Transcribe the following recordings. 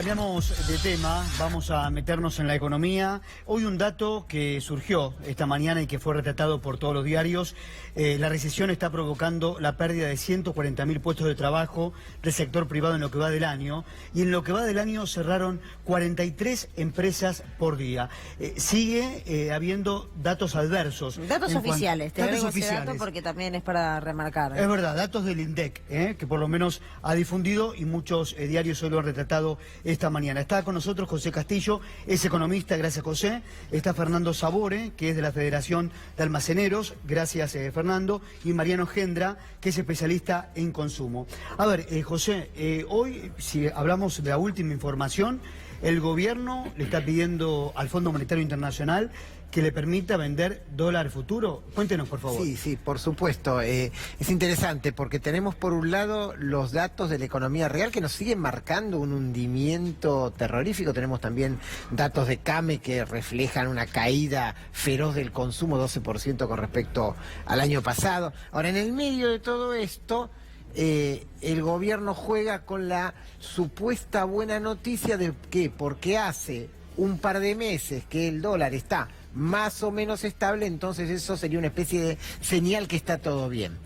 Cambiamos de tema, vamos a meternos en la economía. Hoy un dato que surgió esta mañana y que fue retratado por todos los diarios. La recesión está provocando la pérdida de 140.000 puestos de trabajo del sector privado en lo que va del año. Y en lo que va del año cerraron 43 empresas por día. Sigue habiendo datos adversos. Datos oficiales, te agrego ese dato oficiales. porque también es para remarcar. Es verdad, datos del INDEC, que por lo menos ha difundido y muchos diarios hoy lo han retratado esta mañana. Está con nosotros José Castillo, es economista, gracias José. Está Fernando Sabore, que es de la Federación de Almaceneros, gracias Fernando. Y Mariano Gendra, que es especialista en consumo. A ver, José, hoy si hablamos de la última información, el gobierno le está pidiendo al Fondo Monetario Internacional que le permita vender dólar futuro. Cuéntenos, por favor. Sí, por supuesto. Es interesante porque tenemos por un lado los datos de la economía real que nos siguen marcando un hundimiento terrorífico. Tenemos también datos de CAME que reflejan una caída feroz del consumo, 12% con respecto al año pasado. Ahora, en el medio de todo esto, el gobierno juega con la supuesta buena noticia de que porque hace un par de meses que el dólar está más o menos estable, entonces eso sería una especie de señal que está todo bien.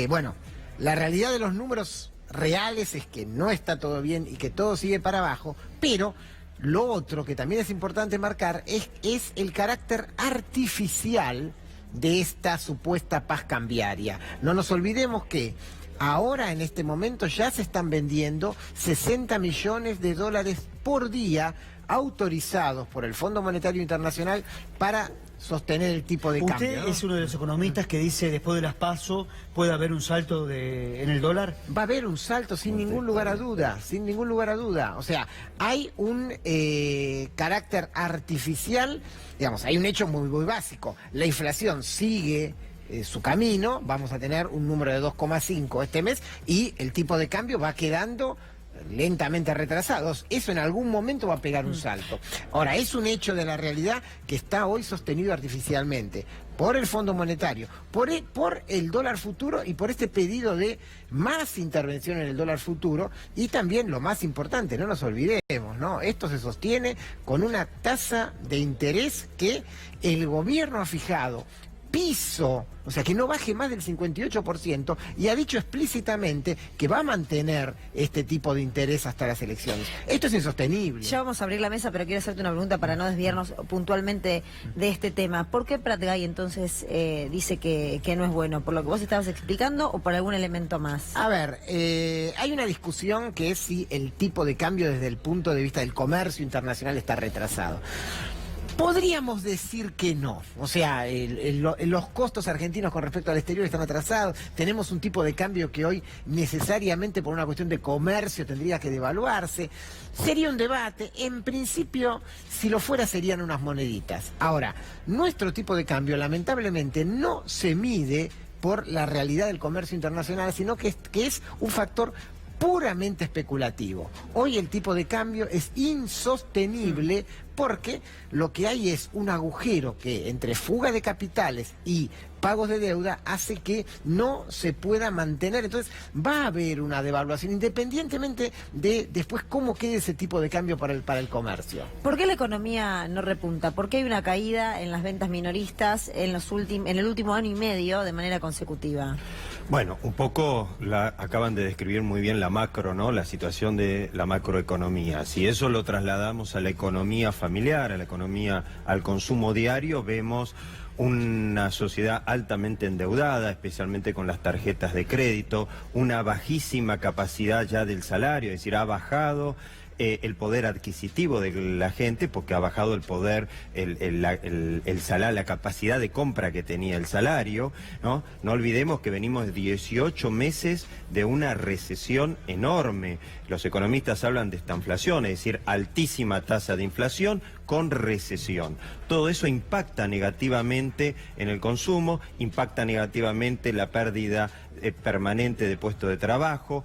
Bueno, la realidad de los números reales es que no está todo bien y que todo sigue para abajo, pero lo otro que también es importante marcar es el carácter artificial de esta supuesta paz cambiaria. No nos olvidemos que ahora, en este momento, ya se están vendiendo 60 millones de dólares por día autorizados por el Fondo Monetario Internacional para sostener el tipo de cambio. ¿Usted es uno de los economistas que dice después de las PASO puede haber un salto en el dólar? Va a haber un salto sin ningún lugar a duda, sin ningún lugar a duda. O sea, hay un carácter artificial, digamos, hay un hecho muy básico. La inflación sigue su camino, vamos a tener un número de 2,5 este mes y el tipo de cambio va quedando lentamente retrasados. Eso en algún momento va a pegar un salto. Ahora, es un hecho de la realidad que está hoy sostenido artificialmente por el Fondo Monetario, por el dólar futuro y por este pedido de más intervención en el dólar futuro. Y también lo más importante, no nos olvidemos, ¿no? Esto se sostiene con una tasa de interés que el gobierno ha fijado piso, o sea, que no baje más del 58%, y ha dicho explícitamente que va a mantener este tipo de interés hasta las elecciones. Esto es insostenible. Ya vamos a abrir la mesa, pero quiero hacerte una pregunta para no desviarnos puntualmente de este tema. ¿Por qué Prat Gay entonces dice que no es bueno? ¿Por lo que vos estabas explicando o por algún elemento más? A ver, hay una discusión que es si el tipo de cambio desde el punto de vista del comercio internacional está retrasado. Podríamos decir que no, o sea, los costos argentinos con respecto al exterior están atrasados, tenemos un tipo de cambio que hoy necesariamente por una cuestión de comercio tendría que devaluarse. Sería un debate, en principio, si lo fuera serían unas moneditas. Ahora, nuestro tipo de cambio lamentablemente no se mide por la realidad del comercio internacional, sino que es un factor puramente especulativo. Hoy el tipo de cambio es insostenible porque lo que hay es un agujero que entre fuga de capitales y pagos de deuda hace que no se pueda mantener. Entonces va a haber una devaluación independientemente de después cómo quede ese tipo de cambio para el comercio. ¿Por qué la economía no repunta? ¿Por qué hay una caída en las ventas minoristas en el último año y medio de manera consecutiva? Bueno, un poco acaban de describir muy bien la macro, ¿no? La situación de la macroeconomía. Si eso lo trasladamos a la economía familiar, a la economía, al consumo diario, vemos una sociedad altamente endeudada, especialmente con las tarjetas de crédito, una bajísima capacidad ya del salario, es decir, ha bajado el poder adquisitivo de la gente porque ha bajado el poder, el salario, la capacidad de compra que tenía el salario, ¿no? No olvidemos que venimos de 18 meses de una recesión enorme. Los economistas hablan de estanflación, es decir, altísima tasa de inflación con recesión. Todo eso impacta negativamente en el consumo, impacta negativamente la pérdida permanente de puesto de trabajo,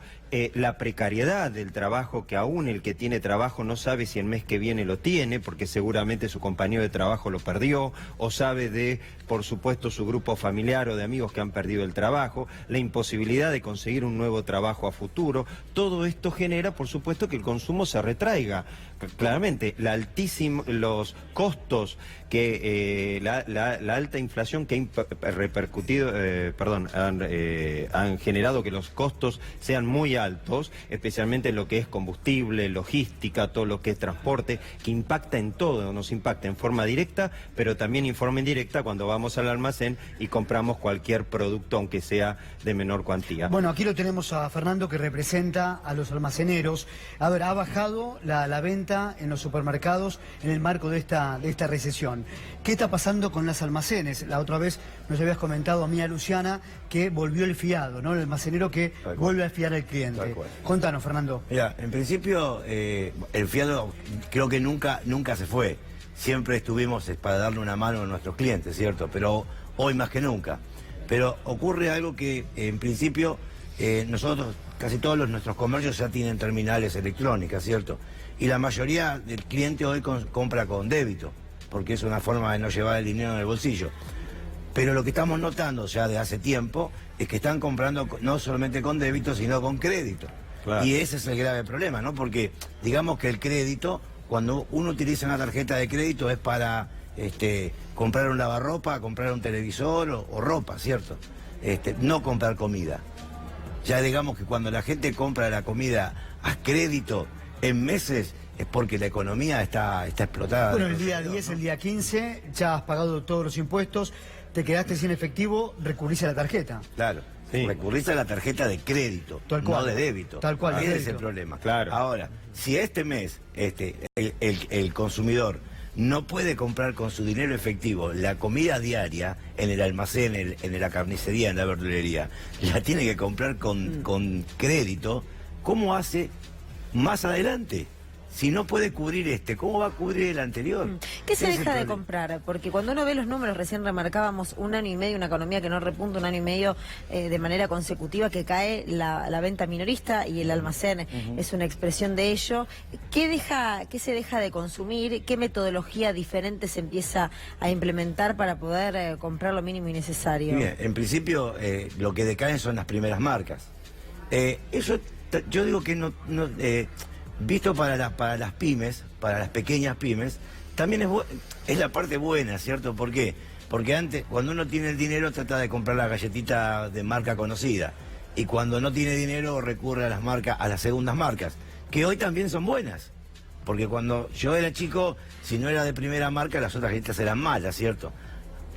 la precariedad del trabajo, que aún el que tiene trabajo no sabe si el mes que viene lo tiene, porque seguramente su compañero de trabajo lo perdió, o sabe de, por supuesto, su grupo familiar o de amigos que han perdido el trabajo, la imposibilidad de conseguir un nuevo trabajo a futuro. Todo esto genera, por supuesto, que el consumo se retraiga. Claramente, los costos que la alta inflación que ha repercutido, han generado que los costos sean muy altos, especialmente en lo que es combustible, logística, todo lo que es transporte, que impacta en todo, nos impacta en forma directa, pero también en forma indirecta cuando vamos al almacén y compramos cualquier producto, aunque sea de menor cuantía. Bueno, aquí lo tenemos a Fernando, que representa a los almaceneros. A ver, ha bajado la venta en los supermercados en el marco de esta recesión. ¿Qué está pasando con los almacenes? La otra vez nos habías comentado a mí, a Luciana, que volvió el fiado, ¿no? El almacenero que vuelve a fiar al cliente. Contanos, Fernando. Mira, en principio el fiado creo que nunca se fue. Siempre estuvimos para darle una mano a nuestros clientes, ¿cierto? Pero hoy más que nunca. Pero ocurre algo que en principio nosotros, casi todos nuestros comercios ya tienen terminales electrónicas, ¿cierto? Y la mayoría del cliente hoy compra con débito, porque es una forma de no llevar el dinero en el bolsillo. Pero lo que estamos notando ya de hace tiempo es que están comprando no solamente con débito, sino con crédito. Claro. Y ese es el grave problema, ¿no? Porque digamos que el crédito, cuando uno utiliza una tarjeta de crédito, es para comprar un lavarropa, comprar un televisor o ropa, ¿cierto? No comprar comida. Ya digamos que cuando la gente compra la comida a crédito en meses, es porque la economía está explotada. Bueno, el día 10, el día 15, ya has pagado todos los impuestos, te quedaste sin efectivo, recurrís a la tarjeta. Claro, sí. Recurrís a la tarjeta de crédito, no de débito. Tal cual. Ese es el problema. Claro. Ahora, si este mes el consumidor no puede comprar con su dinero efectivo la comida diaria en el almacén, en la carnicería, en la verdulería, la tiene que comprar con crédito, ¿cómo hace más adelante? Si no puede cubrir ¿cómo va a cubrir el anterior? ¿Qué se deja de comprar? Porque cuando uno ve los números, recién remarcábamos 1 año y medio, una economía que no repunta 1 año y medio de manera consecutiva, que cae la venta minorista y el almacén es una expresión de ello. ¿Qué se deja de consumir? ¿Qué metodología diferente se empieza a implementar para poder comprar lo mínimo y necesario? Bien, en principio lo que decaen son las primeras marcas. Eso yo digo que visto para las pymes, para las pequeñas pymes, también es la parte buena, ¿cierto? ¿Por qué? Porque antes, cuando uno tiene el dinero, trata de comprar la galletita de marca conocida. Y cuando no tiene dinero, recurre a las segundas marcas, que hoy también son buenas. Porque cuando yo era chico, si no era de primera marca, las otras galletas eran malas, ¿cierto?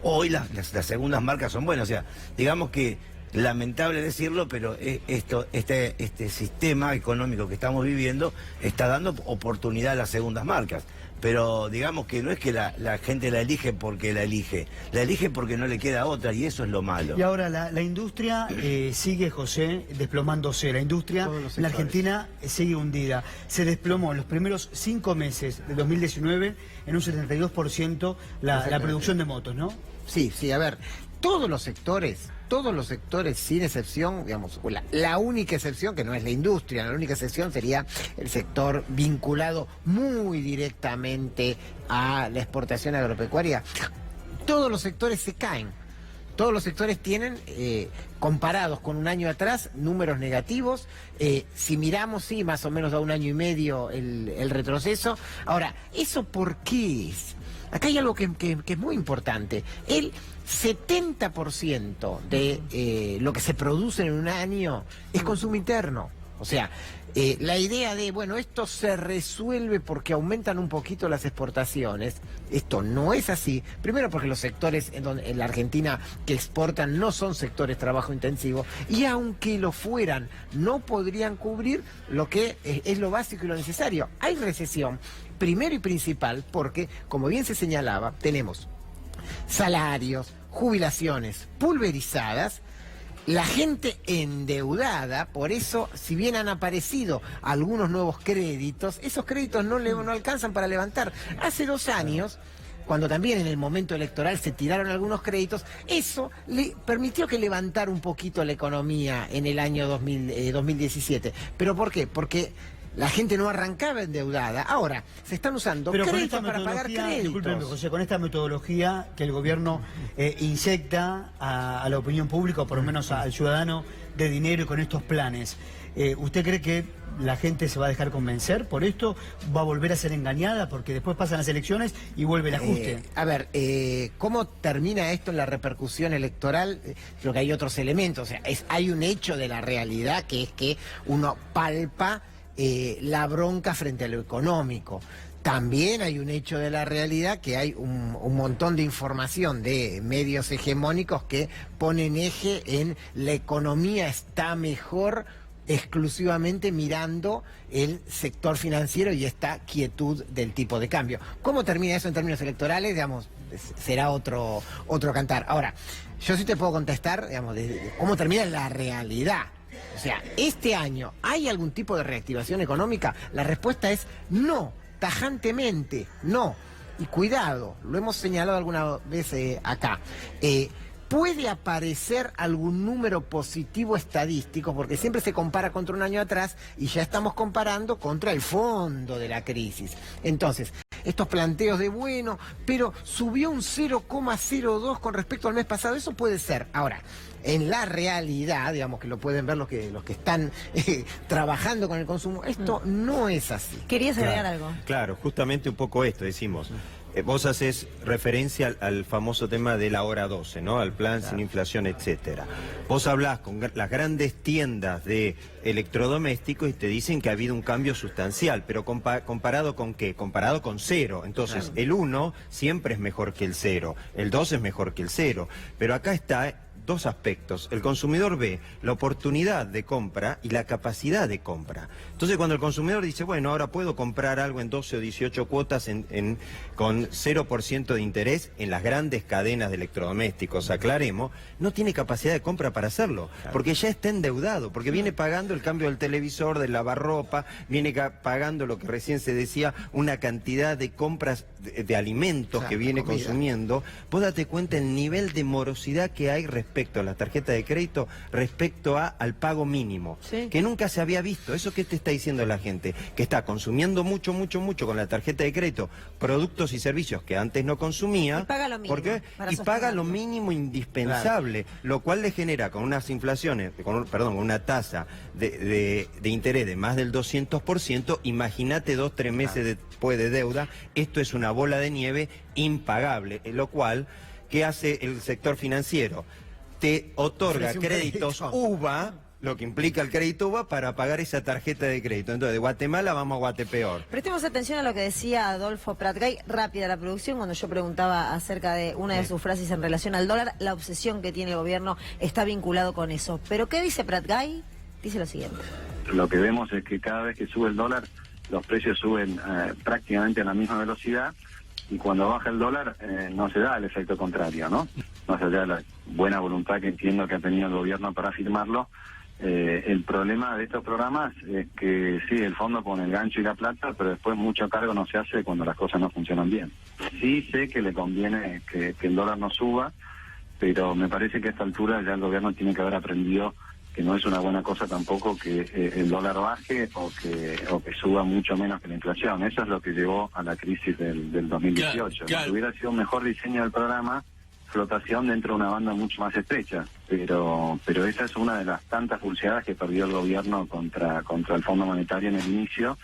Hoy las segundas marcas son buenas. O sea, digamos que, lamentable decirlo, pero este sistema económico que estamos viviendo está dando oportunidad a las segundas marcas. Pero digamos que no es que la gente la elige porque la elige porque no le queda otra, y eso es lo malo. Y ahora la industria sigue, José, desplomándose. La industria en la Argentina sigue hundida. Se desplomó en los primeros 5 meses de 2019 en un 72% la producción de motos, ¿no? Sí, a ver, todos los sectores, sin excepción, digamos, la única excepción, que no es la industria, la única excepción sería el sector vinculado muy directamente a la exportación agropecuaria. Todos los sectores se caen. Todos los sectores tienen, comparados con un año atrás, números negativos. Si miramos, sí, más o menos a 1 año y medio el retroceso. Ahora, ¿eso por qué es? Acá hay algo que es muy importante. El 70% de lo que se produce en un año es consumo interno. O sea, la idea de, bueno, esto se resuelve porque aumentan un poquito las exportaciones, esto no es así. Primero porque los sectores en la Argentina que exportan no son sectores trabajo intensivo, y aunque lo fueran, no podrían cubrir lo que es lo básico y lo necesario. Hay recesión, primero y principal, porque, como bien se señalaba, tenemos salarios, jubilaciones pulverizadas, la gente endeudada. Por eso, si bien han aparecido algunos nuevos créditos, esos créditos no alcanzan para levantar. Hace 2 años cuando también en el momento electoral se tiraron algunos créditos, eso le permitió que levantara un poquito la economía en el año 2017. ¿Pero por qué? Porque la gente no arrancaba endeudada. Ahora, se están usando créditos para pagar créditos. Discúlpeme, José, con esta metodología que el gobierno inyecta a la opinión pública, o por lo menos al ciudadano, de dinero y con estos planes, ¿usted cree que la gente se va a dejar convencer por esto? ¿Va a volver a ser engañada? Porque después pasan las elecciones y vuelve el ajuste. ¿Cómo termina esto en la repercusión electoral? Creo que hay otros elementos. O sea, hay un hecho de la realidad que es que uno palpa la bronca frente a lo económico. También hay un hecho de la realidad que hay un montón de información de medios hegemónicos que ponen eje en la economía está mejor exclusivamente mirando el sector financiero y esta quietud del tipo de cambio. ¿Cómo termina eso en términos electorales? Digamos, será otro cantar. Ahora, yo sí te puedo contestar, digamos, de cómo termina la realidad. O sea, ¿este año hay algún tipo de reactivación económica? La respuesta es no, tajantemente, no. Y cuidado, lo hemos señalado alguna vez acá. Puede aparecer algún número positivo estadístico, porque siempre se compara contra un año atrás y ya estamos comparando contra el fondo de la crisis. Entonces, estos planteos de bueno, pero subió un 0,02 con respecto al mes pasado, eso puede ser. Ahora, en la realidad, digamos que lo pueden ver los que están trabajando con el consumo, esto no es así. ¿Querías agregar algo? Claro, justamente un poco esto, decimos. Vos haces referencia al famoso tema de la hora 12, ¿no? Al plan sin inflación, etcétera. Vos hablás con las grandes tiendas de electrodomésticos y te dicen que ha habido un cambio sustancial, pero ¿comparado con qué? Comparado con cero. Entonces, el 1 siempre es mejor que el 0, el 2 es mejor que el 0, pero acá está dos aspectos. El consumidor ve la oportunidad de compra y la capacidad de compra. Entonces, cuando el consumidor dice, bueno, ahora puedo comprar algo en 12 o 18 cuotas con 0% de interés en las grandes cadenas de electrodomésticos, aclaremos, no tiene capacidad de compra para hacerlo, porque ya está endeudado, porque viene pagando el cambio del televisor, del lavarropa, viene pagando lo que recién se decía, una cantidad de compras de alimentos que viene consumiendo. Vos date cuenta el nivel de morosidad que hay respecto a la tarjeta de crédito, respecto al pago mínimo, que nunca se había visto. ¿Eso qué te está diciendo la gente? Que está consumiendo mucho con la tarjeta de crédito, productos y servicios que antes no consumía. Y paga lo mínimo. Y paga lo mínimo indispensable, lo cual le genera con unas inflaciones, con una tasa de interés de más del 200%, imagínate 2-3 meses después de deuda, esto es una bola de nieve impagable, lo cual, ¿qué hace el sector financiero? Te otorga créditos UVA, lo que implica el crédito UVA, para pagar esa tarjeta de crédito. Entonces, de Guatemala vamos a Guatepeor. Prestemos atención a lo que decía Adolfo Pratgay, rápida la producción, cuando yo preguntaba acerca de una de sus frases en relación al dólar. La obsesión que tiene el gobierno está vinculado con eso. ¿Pero qué dice Pratgay? Dice lo siguiente. Lo que vemos es que cada vez que sube el dólar, los precios suben prácticamente a la misma velocidad, y cuando baja el dólar no se da el efecto contrario, ¿no? Más allá de la buena voluntad que entiendo que ha tenido el gobierno para firmarlo, el problema de estos programas es que sí, el fondo pone el gancho y la plata, pero después mucho cargo no se hace cuando las cosas no funcionan bien. Sí sé que le conviene que el dólar no suba, pero me parece que a esta altura ya el gobierno tiene que haber aprendido que no es una buena cosa tampoco que el dólar baje o que suba mucho menos que la inflación. Eso es lo que llevó a la crisis del 2018. Claro. Si hubiera sido un mejor diseño del programa, flotación dentro de una banda mucho más estrecha, pero esa es una de las tantas pulseadas que perdió el gobierno contra el Fondo Monetario en el inicio.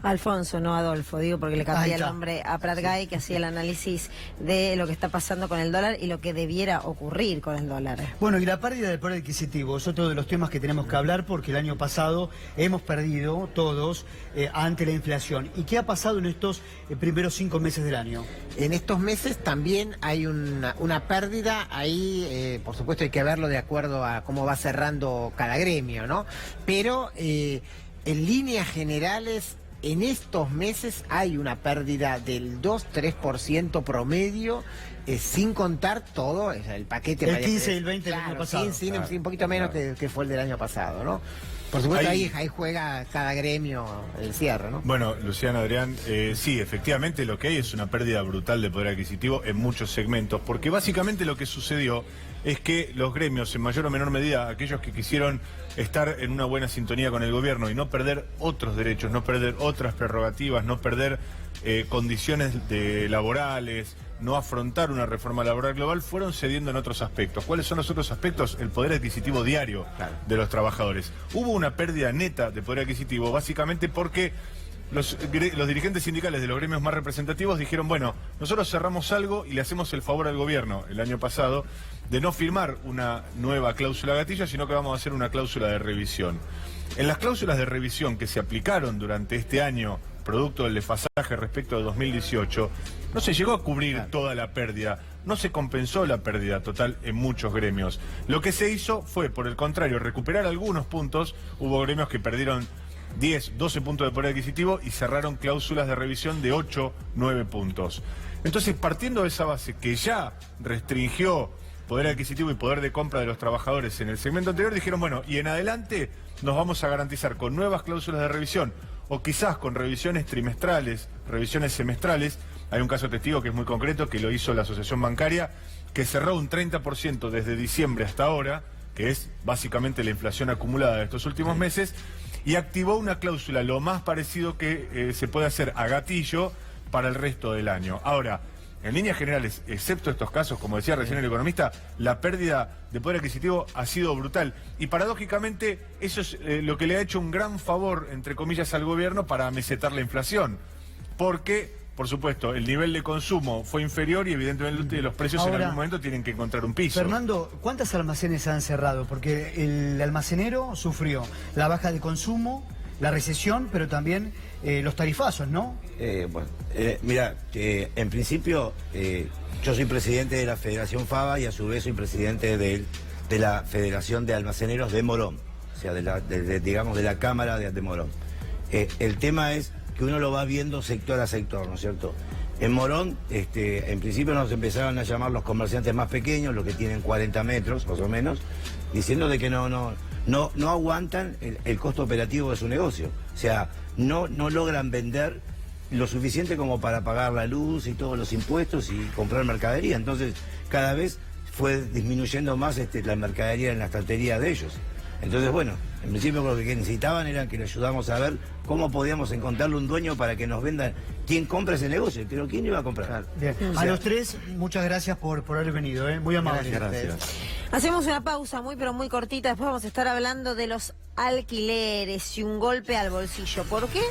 Alfonso, no Adolfo, digo porque le cambié el nombre a Pratgay, que hacía el análisis de lo que está pasando con el dólar y lo que debiera ocurrir con el dólar. Bueno, y la pérdida del poder adquisitivo es otro de los temas que tenemos que hablar, porque el año pasado hemos perdido todos ante la inflación. ¿Y qué ha pasado en estos primeros 5 meses del año? En estos meses también hay una pérdida, ahí por supuesto hay que verlo de acuerdo a cómo va cerrando cada gremio, ¿no? Pero en líneas generales, en estos meses hay una pérdida del 2-3% promedio, sin contar todo, el paquete... El 15 y el 20 del año pasado. Sí, un poquito menos que fue el del año pasado, ¿no? Por supuesto, Ahí- ahí juega cada gremio el cierre, ¿no? Bueno, Luciano, Adrián, sí, efectivamente lo que hay es una pérdida brutal de poder adquisitivo en muchos segmentos, porque básicamente lo que sucedió es que los gremios, en mayor o menor medida, aquellos que quisieron estar en una buena sintonía con el gobierno y no perder otros derechos, no perder otras prerrogativas, no perder condiciones laborales, no afrontar una reforma laboral global, fueron cediendo en otros aspectos. ¿Cuáles son los otros aspectos? El poder adquisitivo diario de los trabajadores. Hubo una pérdida neta de poder adquisitivo, básicamente porque los dirigentes sindicales de los gremios más representativos dijeron, bueno, nosotros cerramos algo y le hacemos el favor al gobierno el año pasado de no firmar una nueva cláusula gatillo, sino que vamos a hacer una cláusula de revisión. En las cláusulas de revisión que se aplicaron durante este año, producto del desfasaje respecto de 2018, no se llegó a cubrir toda la pérdida, no se compensó la pérdida total en muchos gremios. Lo que se hizo fue, por el contrario, recuperar algunos puntos. Hubo gremios que perdieron 10, 12 puntos de poder adquisitivo y cerraron cláusulas de revisión de 8, 9 puntos. Entonces, partiendo de esa base que ya restringió poder adquisitivo y poder de compra de los trabajadores en el segmento anterior, dijeron, bueno, y en adelante nos vamos a garantizar con nuevas cláusulas de revisión o quizás con revisiones trimestrales, revisiones semestrales. Hay un caso testigo que es muy concreto, que lo hizo la Asociación Bancaria, que cerró un 30% desde diciembre hasta ahora, que es básicamente la inflación acumulada de estos últimos meses, y activó una cláusula lo más parecido que se puede hacer a gatillo para el resto del año. Ahora, en líneas generales, excepto estos casos, como decía recién el economista, la pérdida de poder adquisitivo ha sido brutal. Y paradójicamente, eso es lo que le ha hecho un gran favor, entre comillas, al gobierno para amesetar la inflación. Porque, por supuesto, el nivel de consumo fue inferior y evidentemente los precios en Ahora, algún momento tienen que encontrar un piso. Fernando, ¿cuántos almacenes se han cerrado? Porque el almacenero sufrió la baja de consumo, la recesión, pero también los tarifazos, ¿no? Mira, en principio yo soy presidente de la Federación FABA y a su vez soy presidente de la Federación de Almaceneros de Morón, o sea, digamos de la Cámara de Morón. El tema es que uno lo va viendo sector a sector, ¿no es cierto? En Morón, en principio nos empezaron a llamar los comerciantes más pequeños, los que tienen 40 metros, más o menos, diciendo de que no aguantan el costo operativo de su negocio. O sea, no logran vender lo suficiente como para pagar la luz y todos los impuestos y comprar mercadería. Entonces, cada vez fue disminuyendo más la mercadería en la estantería de ellos. Entonces, bueno, en principio lo que necesitaban era que le ayudamos a ver cómo podíamos encontrarle un dueño para que nos vendan. ¿Quién compra ese negocio? Pero ¿quién iba a comprar? Bien. A los tres, muchas gracias por haber venido, muy amable. Gracias. Hacemos una pausa muy pero muy cortita, después vamos a estar hablando de los alquileres y un golpe al bolsillo. ¿Por qué?